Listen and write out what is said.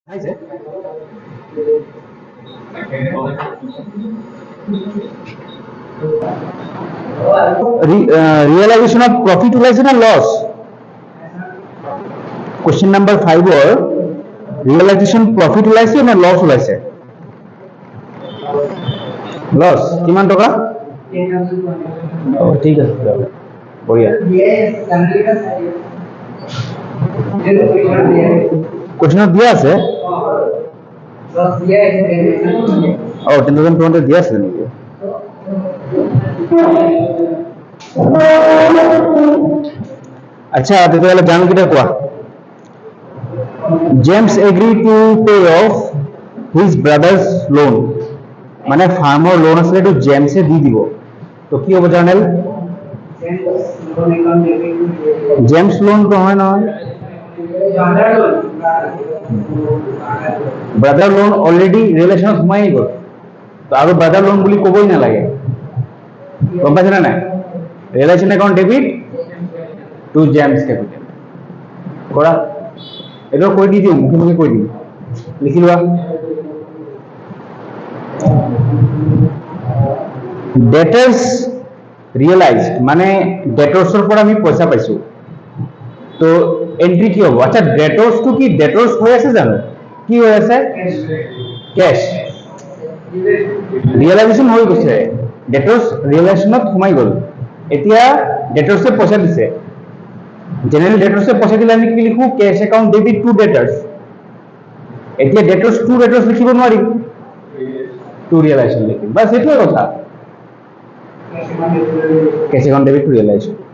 আহিছে realization of profit ওলাইছে না loss question number 5 or realization profit ওলাইছে না লস ওলাইছে লস কিমান টকা ঠিক আছে বঢ়িয়া কোশ্চেনত দিয়া আছে ও 10,200 দিয়া আছে নেকি আচ্ছা তেতিয়াহ'লে জানো কেইটা কোৱা James agri to pay off his brothers loan মানে ফাৰ্মৰ লোন আছিলে তো জেমছে দি দিব তো কি হ'ব জাৰ্নেল জেমছ লোন নহয় নহয় ব্ৰাদাৰ লোন অলৰেডি ৰিলেশ্যনত সোমাই গ'ল তো আৰু ব্ৰাদাৰ লোন বুলি ক'বই নালাগে গম পাইছে না নাই relation account debit two James capital কৰা এইটো কৈ দি দিওঁ মুখে মুখে কৈ দিম লিখি লোৱা ডেটাৰ্ছ ৰিয়েলাইজড মানে ডেটৰ্ছৰ পৰা আমি পইচা পাইছো তো এন্ট্ৰি কি হ'ব আচ্ছা ডেটৰ্ছটো কি ডেটৰ্ছ হৈ আছে জানো কি হৈ আছে কেশ ৰিয়েলাইজেশ্যন হৈ গৈছে ডেটৰ্ছ ৰিয়েলাইজেশ্যনত সোমাই গ'ল এতিয়া ডেটৰ্ছে পইচা দিছে জেনাৰেল ডেটৰ্ছে পইচা দিলে আমি কি লিখো কেশ একাউণ্ট ডেবিট টু ডেটাৰ্ছ এতিয়া ডেটৰ্ছ টু ডেটাৰ্ছ লিখিব নোৱাৰিম টু ৰিয়েলাইজেশ্যন লিখিম বাছ সেইটোৱে কথা কেশ একাউণ্ট ডেবিট টু ৰিয়েলাইজেশ্যন